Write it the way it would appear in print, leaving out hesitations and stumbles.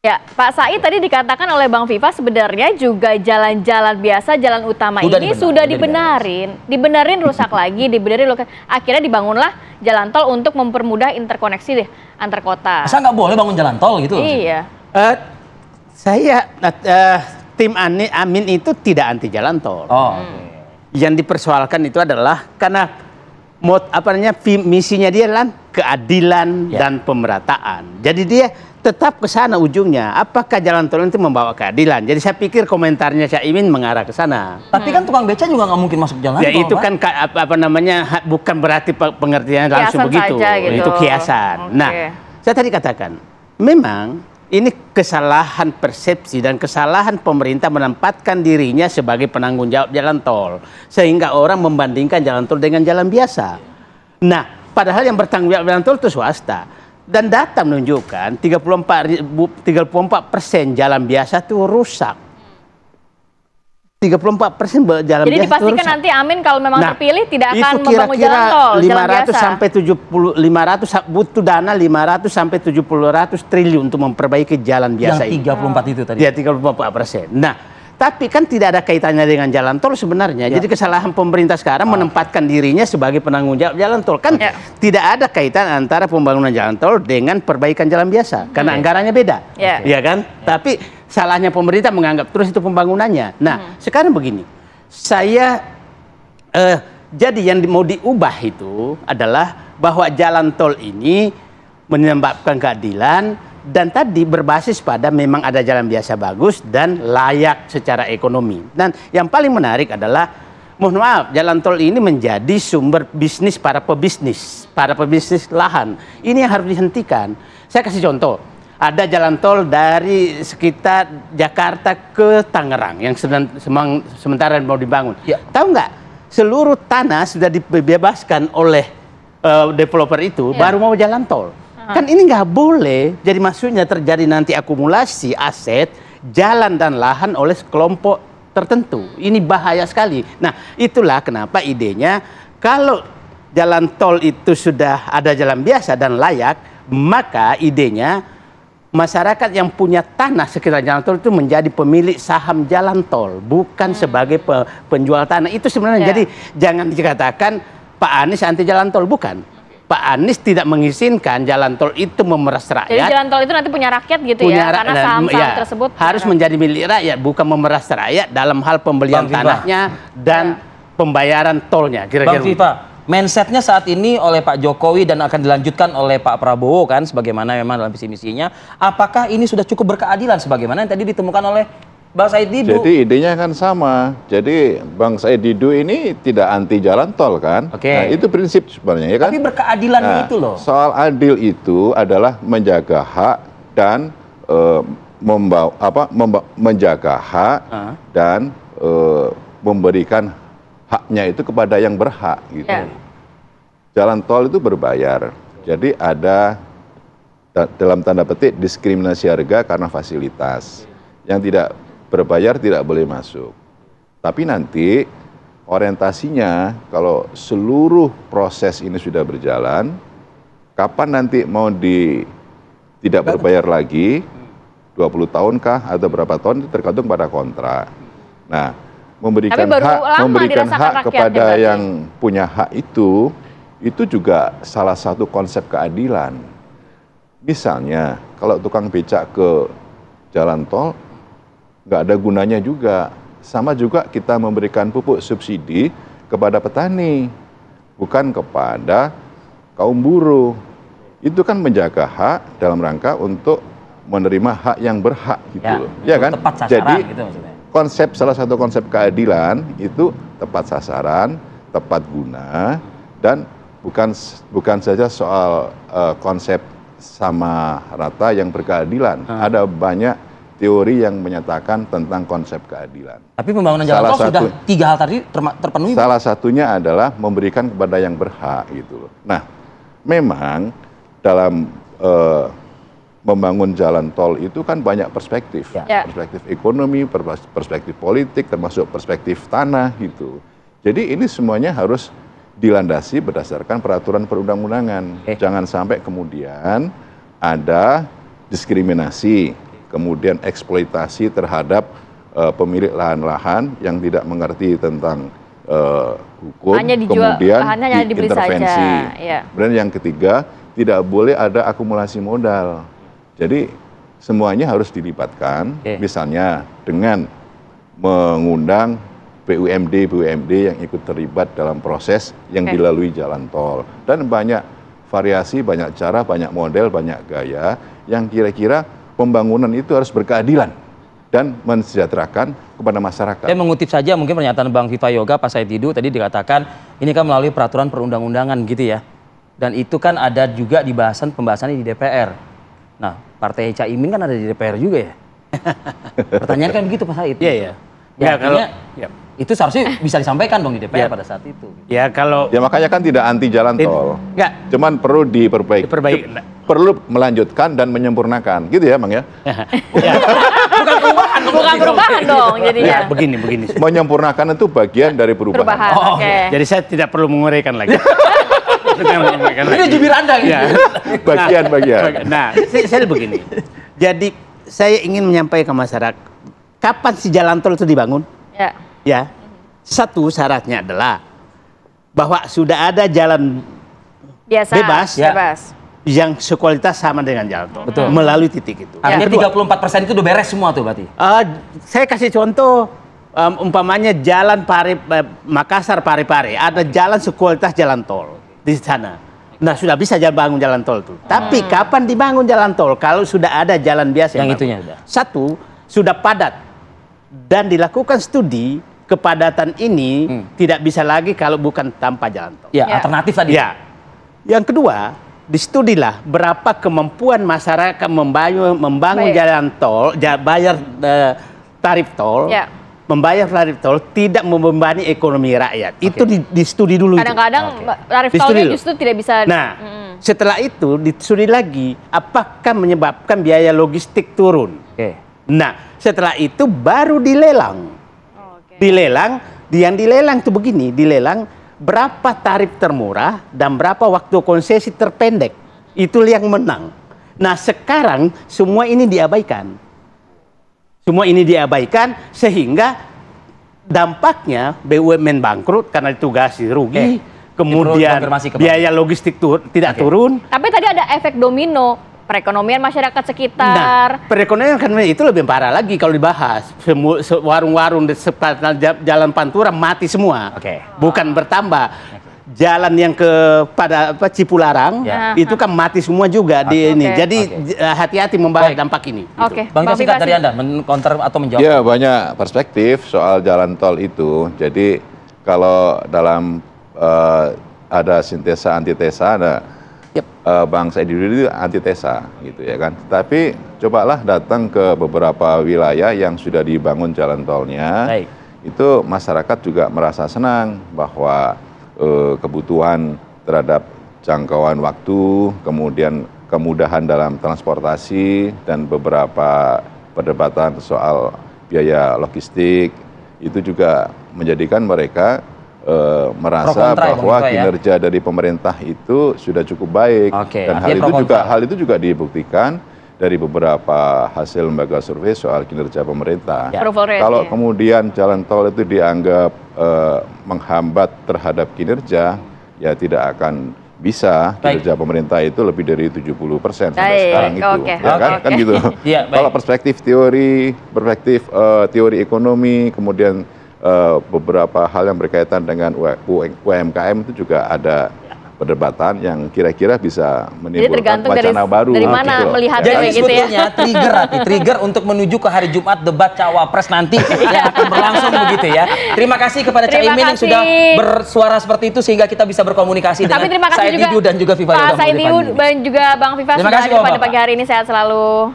Ya, Pak Said tadi dikatakan oleh Bang Viva sebenarnya juga jalan-jalan biasa, jalan utama ini sudah dibenerin rusak lagi, akhirnya dibangunlah jalan tol untuk mempermudah interkoneksi deh antar kota. Masa nggak boleh bangun jalan tol gitu? Iya. Tim Amin itu tidak anti jalan tol. Oh. Yang dipersoalkan itu adalah karena misinya dia adalah keadilan dan pemerataan. Jadi dia tetap ke sana ujungnya. Apakah jalan tol itu membawa keadilan? Jadi saya pikir komentarnya Caimin mengarah ke sana. Tapi kan tukang beca juga nggak mungkin masuk jalan tol. Ya itu kan bukan berarti pengertiannya langsung begitu. Gitu. Itu kiasan. Nah, saya tadi katakan memang ini kesalahan persepsi dan kesalahan pemerintah menempatkan dirinya sebagai penanggung jawab jalan tol. Sehingga orang membandingkan jalan tol dengan jalan biasa. Nah, padahal yang bertanggung jawab jalan tol itu swasta. Dan data menunjukkan 34% jalan biasa itu rusak. 34% jalan Jadi biasa dipastikan rusak. Nanti Amin kalau memang terpilih tidak akan membangun jalan tol, jalan biasa. 500 butuh dana 500 sampai 700 triliun untuk memperbaiki jalan biasa yang 34 itu tadi. Ya 34%. Nah, tapi kan tidak ada kaitannya dengan jalan tol sebenarnya. Jadi kesalahan pemerintah sekarang menempatkan dirinya sebagai penanggung jawab jalan tol. Kan tidak ada kaitan antara pembangunan jalan tol dengan perbaikan jalan biasa. Karena anggarannya beda. Ya kan? Tapi salahnya pemerintah menganggap terus itu pembangunannya. Nah, sekarang begini. Jadi yang mau diubah itu adalah bahwa jalan tol ini menyebabkan keadilan. Dan tadi berbasis pada memang ada jalan biasa bagus dan layak secara ekonomi. Dan yang paling menarik adalah, mohon maaf, jalan tol ini menjadi sumber bisnis para pebisnis lahan. Ini yang harus dihentikan. Saya kasih contoh, ada jalan tol dari sekitar Jakarta ke Tangerang yang sementara mau dibangun. Tahu nggak, seluruh tanah sudah dibebaskan oleh developer itu, baru mau jalan tol. Kan ini nggak boleh. Jadi maksudnya terjadi nanti akumulasi aset, jalan dan lahan oleh kelompok tertentu. Ini bahaya sekali. Nah, itulah kenapa idenya kalau jalan tol itu sudah ada jalan biasa dan layak, maka idenya masyarakat yang punya tanah sekitar jalan tol itu menjadi pemilik saham jalan tol, bukan sebagai penjual tanah. Itu sebenarnya. Jadi jangan dikatakan Pak Anies anti jalan tol, bukan. Pak Anies tidak mengizinkan jalan tol itu memeras rakyat. Jadi jalan tol itu nanti punya rakyat gitu karena saham-saham tersebut harus menjadi milik rakyat, bukan memeras rakyat dalam hal pembelian tanahnya dan pembayaran tolnya. Bang Viva, mindsetnya saat ini oleh Pak Jokowi dan akan dilanjutkan oleh Pak Prabowo kan, sebagaimana memang dalam visi misinya, apakah ini sudah cukup berkeadilan sebagaimana yang tadi ditemukan oleh Bang Said Didu? Jadi idenya kan sama. Jadi Bang Said Didu ini tidak anti jalan tol kan? Nah, itu prinsip sebenarnya ya kan? Tapi berkeadilan itu loh. Soal adil itu adalah menjaga hak dan menjaga hak dan memberikan haknya itu kepada yang berhak gitu. Jalan tol itu berbayar. Jadi ada dalam tanda petik diskriminasi harga karena fasilitas. Yang tidak berbayar tidak boleh masuk. Tapi nanti orientasinya kalau seluruh proses ini sudah berjalan, kapan nanti mau tidak berbayar lagi, 20 tahunkah atau berapa tahun itu tergantung pada kontrak. Nah, memberikan hak kepada yang punya hak itu juga salah satu konsep keadilan. Misalnya, kalau tukang becak ke jalan tol, nggak ada gunanya juga. Sama juga kita memberikan pupuk subsidi kepada petani, bukan kepada kaum buruh. Itu kan menjaga hak dalam rangka untuk menerima hak yang berhak gitu loh. Ya kan? Tepat sasaran, jadi gitu maksudnya. salah satu konsep keadilan itu tepat sasaran, tepat guna, dan bukan saja soal konsep sama rata yang berkeadilan. Ada banyak teori yang menyatakan tentang konsep keadilan. Tapi pembangunan jalan tol sudah 3 hal tadi terpenuhi. Salah satunya adalah memberikan kepada yang berhak gitu loh. Nah, memang dalam membangun jalan tol itu kan banyak perspektif. Perspektif ekonomi, perspektif politik, termasuk perspektif tanah gitu. Jadi ini semuanya harus dilandasi berdasarkan peraturan perundang-undangan. Jangan sampai kemudian ada diskriminasi kemudian eksploitasi terhadap pemilik lahan-lahan yang tidak mengerti tentang hukum, hanya dijual, kemudian hanya dibeli diintervensi. saja. Ya. Kemudian yang ketiga, tidak boleh ada akumulasi modal. Jadi semuanya harus dilibatkan, misalnya dengan mengundang BUMD yang ikut terlibat dalam proses yang dilalui jalan tol. Dan banyak variasi, banyak cara, banyak model, banyak gaya yang kira-kira pembangunan itu harus berkeadilan dan mensejahterakan kepada masyarakat. Saya mengutip saja mungkin pernyataan Bang Viva Yoga Pak Said Didu tadi dikatakan ini kan melalui peraturan perundang-undangan gitu ya. Dan itu kan ada juga di pembahasannya di DPR. Nah, Partai Caimin kan ada di DPR juga ya. Pertanyaan kan begitu Pak Said. Iya, iya. Ya, kalau itu seharusnya bisa disampaikan dong di DPR pada saat itu. Ya kalau ya makanya kan tidak anti jalan tol. Enggak. Cuman perlu diperbaiki. Perlu melanjutkan dan menyempurnakan. Gitu ya, Bang ya? Bukan perubahan dong jadinya. Ya, begini. Menyempurnakan itu bagian dari perubahan. Jadi saya tidak perlu menguraikan lagi. Ini jubir Anda gitu. Ya. Bagian-bagian. Nah, saya begini. Jadi saya ingin menyampaikan ke masyarakat, kapan si jalan tol itu dibangun? Ya. Satu syaratnya adalah bahwa sudah ada jalan bebas yang sekualitas sama dengan jalan tol. Betul. Melalui titik itu. Artinya 34% itu udah beres semua tuh berarti? Saya kasih contoh, umpamanya jalan Makassar Parepare, ada jalan sekualitas jalan tol di sana. Nah, sudah bisa bangun jalan tol itu. Tapi kapan dibangun jalan tol? Kalau sudah ada jalan biasa yang itunya sudah. Satu, sudah padat. Dan dilakukan studi, kepadatan ini tidak bisa lagi kalau bukan tanpa jalan tol. Ya, alternatif tadi. Ya. Yang kedua, distudilah berapa kemampuan masyarakat membangun jalan tol, bayar tarif tol. Membayar tarif tol tidak membebani ekonomi rakyat. Itu di-studi dulu. Kadang-kadang tarif tolnya justru tidak bisa. Nah, setelah itu di-studi lagi apakah menyebabkan biaya logistik turun. Nah, setelah itu baru dilelang. Dilelang, yang dilelang itu begini, dilelang berapa tarif termurah dan berapa waktu konsesi terpendek. Itu yang menang. Nah, sekarang semua ini diabaikan. Semua ini diabaikan sehingga dampaknya BUMN bangkrut karena ditugasi rugi, kemudian biaya logistik tidak turun. Tapi tadi ada efek domino, perekonomian masyarakat sekitar. Nah, perekonomian kan itu lebih parah lagi kalau dibahas. Warung-warung di sepanjang jalan Pantura mati semua, bukan bertambah. Jalan yang pada Cipularang itu kan mati semua juga di ini. Jadi hati-hati membahas dampak ini. Bang singkat dari Anda men-counter atau menjawab. Ya, banyak perspektif soal jalan tol itu. Jadi kalau dalam ada sintesa antitesa, ada Bang Said Didu itu antitesa gitu ya kan. Tapi cobalah datang ke beberapa wilayah yang sudah dibangun jalan tolnya. Itu masyarakat juga merasa senang bahwa kebutuhan terhadap jangkauan waktu, kemudian kemudahan dalam transportasi, dan beberapa perdebatan soal biaya logistik, itu juga menjadikan mereka merasa bahwa kinerja dari pemerintah itu sudah cukup baik. Dan hal itu juga dibuktikan dari beberapa hasil lembaga survei soal kinerja pemerintah. Kalau kemudian jalan tol itu dianggap menghambat terhadap kinerja, ya tidak akan bisa kinerja pemerintah itu lebih dari 70% sampai sekarang itu. Ya kan gitu. Kalau perspektif teori ekonomi, kemudian beberapa hal yang berkaitan dengan UMKM itu juga ada perdebatan yang kira-kira bisa menimbulkan wacana baru. Dari mana melihatnya gitu ya? Trigger untuk menuju ke hari Jumat debat Cawapres nanti yang akan berlangsung begitu ya. Terima kasih kepada Caimin yang sudah bersuara seperti itu sehingga kita bisa berkomunikasi dengan Said Didu dan juga Viva Yoga. Pak Said Didu dan juga Bang Viva sudah hadir pada pagi hari ini. Sehat selalu.